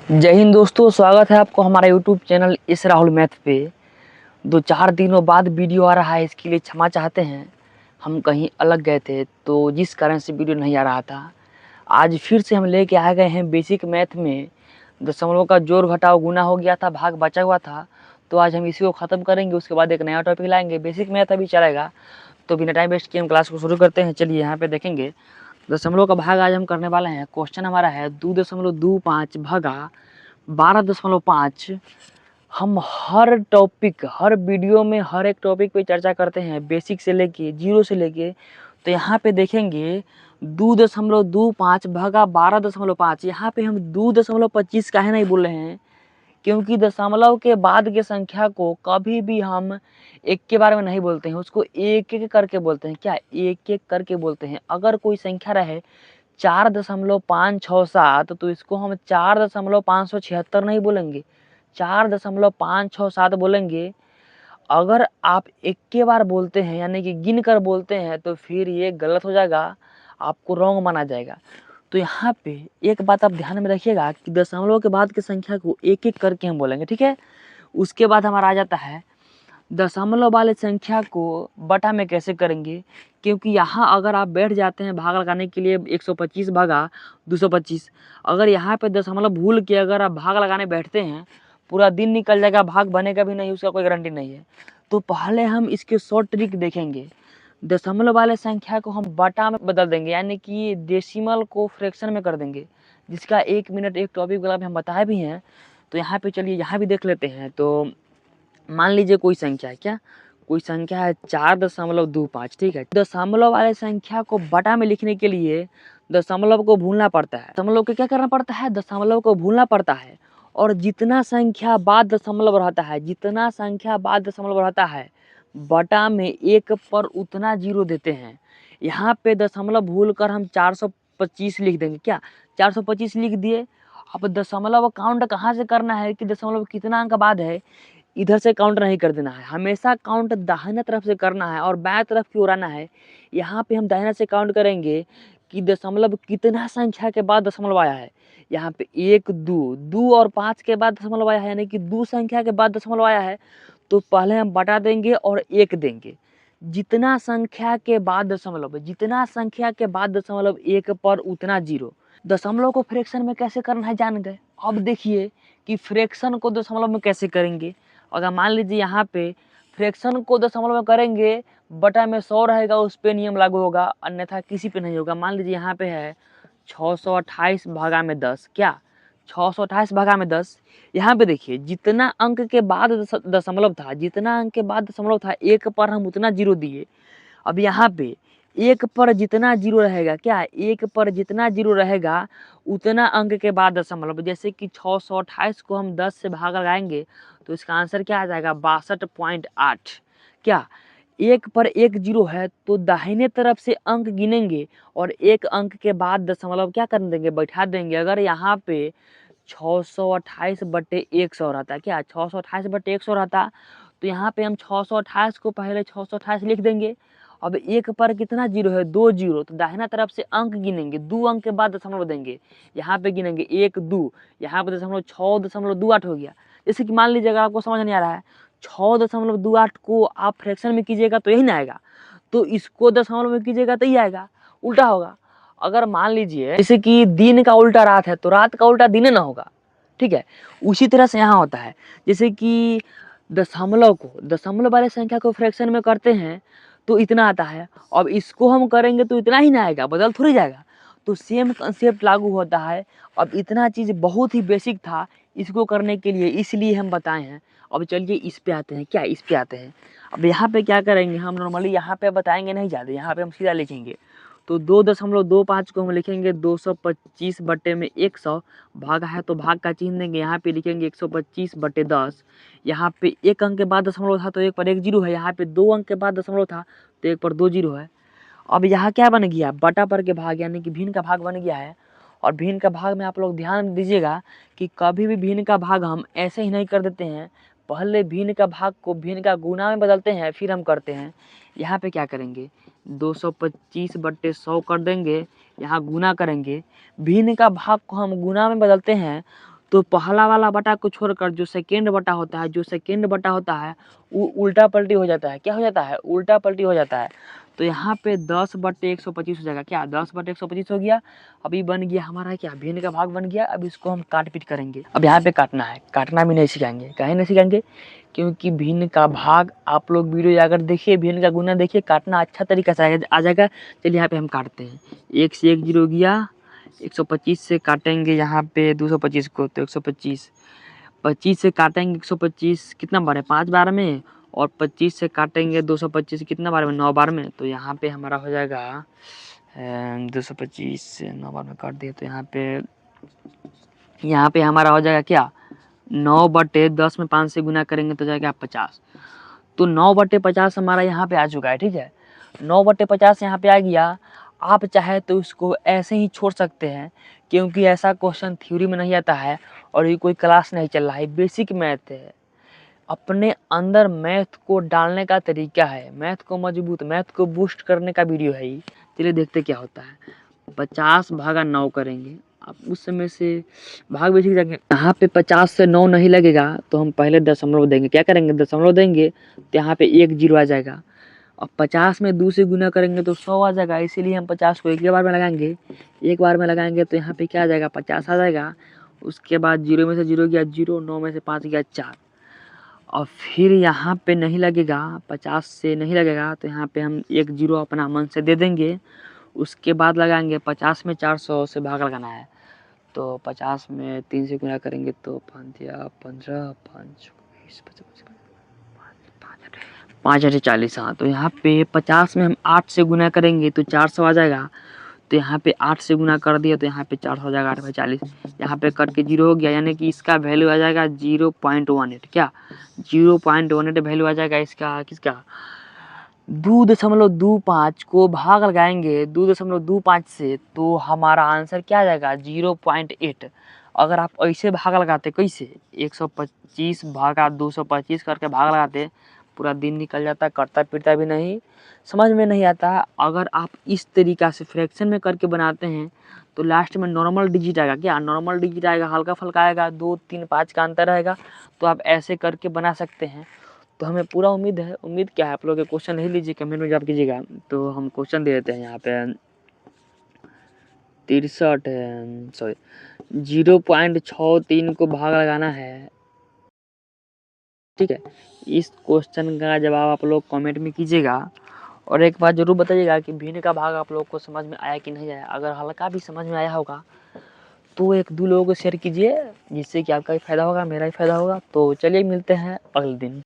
जय हिंद दोस्तों, स्वागत है आपको हमारा यूट्यूब चैनल इस राहुल मैथ पे। 2-4 दिनों बाद वीडियो आ रहा है, इसके लिए क्षमा चाहते हैं। हम कहीं अलग गए थे तो जिस कारण से वीडियो नहीं आ रहा था। आज फिर से हम लेके आ गए हैं बेसिक मैथ में। दशमलव का जोड़ घटाव गुना हो गया था, भाग बचा हुआ था, तो आज हम इसी को ख़त्म करेंगे। उसके बाद एक नया टॉपिक लाएंगे। बेसिक मैथ अभी चलेगा, तो बिना टाइम वेस्ट किए हम क्लास को शुरू करते हैं। चलिए यहाँ पे देखेंगे दशमलव का भाग आज हम करने वाले हैं। क्वेश्चन हमारा है 2.25 भागा 12.5। हम हर टॉपिक, हर वीडियो में हर एक टॉपिक पे चर्चा करते हैं, बेसिक से लेके जीरो से लेके। तो यहाँ पे देखेंगे 2.25 भागा 12.5। यहाँ पे हम 2.25 काहे नहीं बोल रहे हैं, क्योंकि दशमलव के बाद के संख्या को कभी भी हम एक के बारे में नहीं बोलते हैं, उसको एक एक करके बोलते हैं। क्या एक एक करके बोलते हैं। अगर कोई संख्या रहे 4.567 तो इसको हम 4.576 नहीं बोलेंगे, 4.567 बोलेंगे। अगर आप एक के बार बोलते हैं यानी कि गिन कर बोलते हैं तो फिर ये गलत हो जाएगा, आपको रॉन्ग माना जाएगा। तो यहाँ पे एक बात आप ध्यान में रखिएगा कि दशमलव के बाद की संख्या को एक एक करके हम बोलेंगे, ठीक है। उसके बाद हमारा आ जाता है दशमलव वाले संख्या को बटा में कैसे करेंगे, क्योंकि यहाँ अगर आप बैठ जाते हैं भाग लगाने के लिए 125 भागा 225, अगर यहाँ पे दशमलव भूल के अगर आप भाग लगाने बैठते हैं पूरा दिन निकल जाएगा, भाग बनेगा भी नहीं, उसका कोई गारंटी नहीं है। तो पहले हम इसके शॉर्ट ट्रिक देखेंगे। दशमलव वाले संख्या को हम बटा में बदल देंगे, यानी कि डेसिमल को फ्रैक्शन में कर देंगे, जिसका 1 मिनट एक टॉपिक वाला हम बताए भी हैं। तो यहाँ पे चलिए यहाँ भी देख लेते हैं। तो मान लीजिए कोई संख्या है, क्या कोई संख्या है 4.25, ठीक है। दशमलव वाले संख्या को बटा में लिखने के लिए दशमलव को भूलना पड़ता है। दशमलव को क्या करना पड़ता है, दशमलव को भूलना पड़ता है। और जितना संख्या बाद दशमलव रहता है, जितना संख्या बाद दशमलव रहता है, बटा में 1 पर उतना जीरो देते हैं। यहाँ पे दशमलव भूल कर हम 425 लिख देंगे। क्या 425 लिख दिए। अब दशमलव काउंट कहाँ से करना है कि दशमलव कितना अंक बाद है, इधर से काउंट नहीं कर देना है, हमेशा काउंट दाहिने तरफ से करना है और बाएं तरफ की ओर आना है। यहाँ पे हम दाहिने से काउंट करेंगे कि दशमलव कितना संख्या के बाद दशमलव आया है। यहाँ पे 1 2 और 5 के बाद दशमलव आया है, यानी कि 2 संख्या के बाद दशमलव आया है। तो पहले हम बटा देंगे और 1 देंगे। जितना संख्या के बाद दशमलव, जितना संख्या के बाद दशमलव 1 पर उतना जीरो। दशमलव को फ्रैक्शन में कैसे करना है जान गए। अब देखिए कि फ्रैक्शन को दशमलव में कैसे करेंगे। अगर मान लीजिए यहाँ पे फ्रैक्शन को दशमलव में करेंगे, बटा में 100 रहेगा, उस पे नियम लागू होगा, अन्यथा किसी पे नहीं होगा। मान लीजिए यहाँ पे है 628 भागा में 10। क्या 628 भागा में 10। यहाँ पे देखिए जितना अंक के बाद दशमलव था, जितना अंक के बाद दशमलव था, 1 पर हम उतना जीरो दिए। अब यहाँ पे 1 पर जितना जीरो रहेगा, क्या 1 पर जितना जीरो रहेगा उतना अंक के बाद दशमलव। जैसे कि 628 को हम 10 से भाग लगाएंगे तो इसका आंसर क्या आ जाएगा, 62.8। क्या 1 पर 1 जीरो है तो दाहिने तरफ से अंक गिनेंगे और 1 अंक के बाद दशमलव क्या कर देंगे, बैठा देंगे। अगर यहाँ पे 628/100 रहता, क्या 628/100 रहता, तो यहाँ पे हम 628 को पहले 628 लिख देंगे। अब 1 पर कितना जीरो है, 2 जीरो, तो दाहिना तरफ से अंक गिनेंगे, 2 अंक के बाद दशमलव देंगे। यहाँ पे गिनेंगे 1 2, यहाँ पे दशमलव 6.28 हो गया। जैसे कि मान लीजिए अगर आपको समझ नहीं आ रहा है, 6.28 को आप फ्रैक्शन में कीजिएगा तो यही ना आएगा, तो इसको दशमलव में कीजिएगा तो यही आएगा, उल्टा होगा। अगर मान लीजिए जैसे कि दिन का उल्टा रात है तो रात का उल्टा दिन ना होगा, ठीक है। उसी तरह से यहाँ होता है, जैसे कि दशमलव वाले संख्या को फ्रैक्शन में करते हैं तो इतना आता है, अब इसको हम करेंगे तो इतना ही ना आएगा, बदल थोड़ी जाएगा। तो सेम कंसेप्ट लागू होता है। अब इतना चीज़ बहुत ही बेसिक था इसको करने के लिए, इसलिए हम बताए हैं। अब चलिए इस पे आते हैं, क्या इस पे आते हैं। अब यहाँ पे क्या करेंगे, हम नॉर्मली यहाँ पे बताएंगे नहीं ज़्यादा, यहाँ पे हम सीधा लिखेंगे। तो 2.25 को हम लिखेंगे 225/100, भागा है तो भाग का चिन्ह देंगे, यहाँ पे लिखेंगे 125/10। यहाँ पे 1 अंक के बाद दशमलव था तो 1 पर 1 जीरो है, यहाँ पे 2 अंक के बाद दशमलव था तो 1 पर 2 जीरो है। अब यहाँ क्या बन गया, बटा पर के भाग, यानी कि भिन्न का भाग बन गया है। और भिन्न का भाग में आप लोग ध्यान दीजिएगा कि कभी भी भिन्न का भाग हम ऐसे ही नहीं कर देते हैं, पहले भिन्न का भाग को भिन्न का गुना में बदलते हैं फिर हम करते हैं। यहाँ पे क्या करेंगे, 225/100 कर देंगे, यहाँ गुना करेंगे। भिन्न का भाग को हम गुना में बदलते हैं तो पहला वाला बटा को छोड़कर जो सेकेंड बटा होता है वो उल्टा पलटी हो जाता है। क्या हो जाता है? उल्टा पलटी हो जाता है। तो यहाँ पे 10/125 हो जाएगा। क्या 10/125 हो गया। अभी बन गया हमारा क्या, भिन्न का भाग बन गया। अब इसको हम काट पीट करेंगे। अब यहाँ पे काटना है, काटना भी नहीं सिखाएंगे। काहे नहीं सिखाएंगे? क्योंकि भिन्न का भाग आप लोग वीडियो जाकर देखिए, भिन्न का गुना देखिए, काटना अच्छा तरीका से आ जाएगा। चलिए यहाँ पे हम काटते हैं। 1 से 1 जीरो गया। 125 से काटेंगे यहाँ पे 225 को, तो 125। 25 से काटेंगे 125 कितना बार है? 5 बार में। और 25 से काटेंगे 225 कितना बार में? 9 बार में। तो यहाँ पे हमारा हो जाएगा 225 से 9 बार में काट दिए तो यहाँ पे हमारा हो जाएगा क्या, 9/10 में 5 से गुना करेंगे तो जाएगा 50। तो 9/50 हमारा यहाँ पे आ चुका है। ठीक है, 9/50 यहाँ पे आ गया। आप चाहे तो इसको ऐसे ही छोड़ सकते हैं, क्योंकि ऐसा क्वेश्चन थ्योरी में नहीं आता है और ये कोई क्लास नहीं चल रहा है, बेसिक मैथ है। अपने अंदर मैथ को डालने का तरीका है, मैथ को मजबूत, मैथ को बूस्ट करने का वीडियो है ये। चलिए देखते क्या होता है। 50/9 करेंगे, आप उस समय से भाग भी सीख जाएंगे। यहाँ पे 50 से 9 नहीं लगेगा तो हम पहले दशमलव देंगे। क्या करेंगे? दशमलव देंगे तो यहाँ पे 1 जीरो आ जाएगा। अब 50 में 2 से गुना करेंगे तो 100 आ जाएगा। इसीलिए हम 50 को एक ही बार में लगाएंगे। एक बार में लगाएंगे तो यहाँ पे क्या आ जाएगा, 50 आ जाएगा। उसके बाद 0 में से 0 गया 0, 9 में से 5 गया 4। और फिर यहाँ पे नहीं लगेगा, 50 से नहीं लगेगा तो यहाँ पे हम 1 जीरो अपना मन से दे देंगे। उसके बाद लगाएंगे 50 में 400 से भाग लगाना है। तो 50 में 3 से गुना करेंगे तो 5 या 15, 5 20, 5 40। हाँ, तो यहाँ पे 50 में हम 8 से गुना करेंगे तो 400 आ जाएगा। तो यहाँ पे 8 से गुना कर दिया तो यहाँ पे 400 हो जाएगा। 8/40 यहाँ पे कट के 0 हो गया, यानी कि इसका वैल्यू आ जाएगा 0.18। क्या 0.18 वैल्यू आ जाएगा इसका? किसका? 2.25 को भाग लगाएंगे 2.25 से तो हमारा आंसर क्या आ जाएगा? 0.8। अगर आप ऐसे भाग लगाते, कैसे? 125 भागा 225 करके भाग लगाते, पूरा दिन निकल जाता, कटता पिटता भी नहीं, समझ में नहीं आता। अगर आप इस तरीका से फ्रैक्शन में करके बनाते हैं तो लास्ट में नॉर्मल डिजिट आएगा। क्या नॉर्मल डिजिट आएगा? हल्का फुल्का आएगा, 2 3 5 का अंतर रहेगा। तो आप ऐसे करके बना सकते हैं। तो हमें पूरा उम्मीद है। उम्मीद क्या है, आप लोग क्वेश्चन नहीं लीजिए, कमेंट में जवाब कीजिएगा। तो हम क्वेश्चन दे देते हैं यहाँ पे 63 सॉरी 0.63 को भाग लगाना है। ठीक है, इस क्वेश्चन का जवाब आप लोग कमेंट में कीजिएगा। और एक बात जरूर बताइएगा कि भिन्न का भाग आप लोग को समझ में आया कि नहीं आया। अगर हल्का भी समझ में आया होगा तो 1-2 लोगों को शेयर कीजिए, जिससे कि आपका भी फायदा होगा, मेरा भी फायदा होगा। तो चलिए मिलते हैं अगले दिन।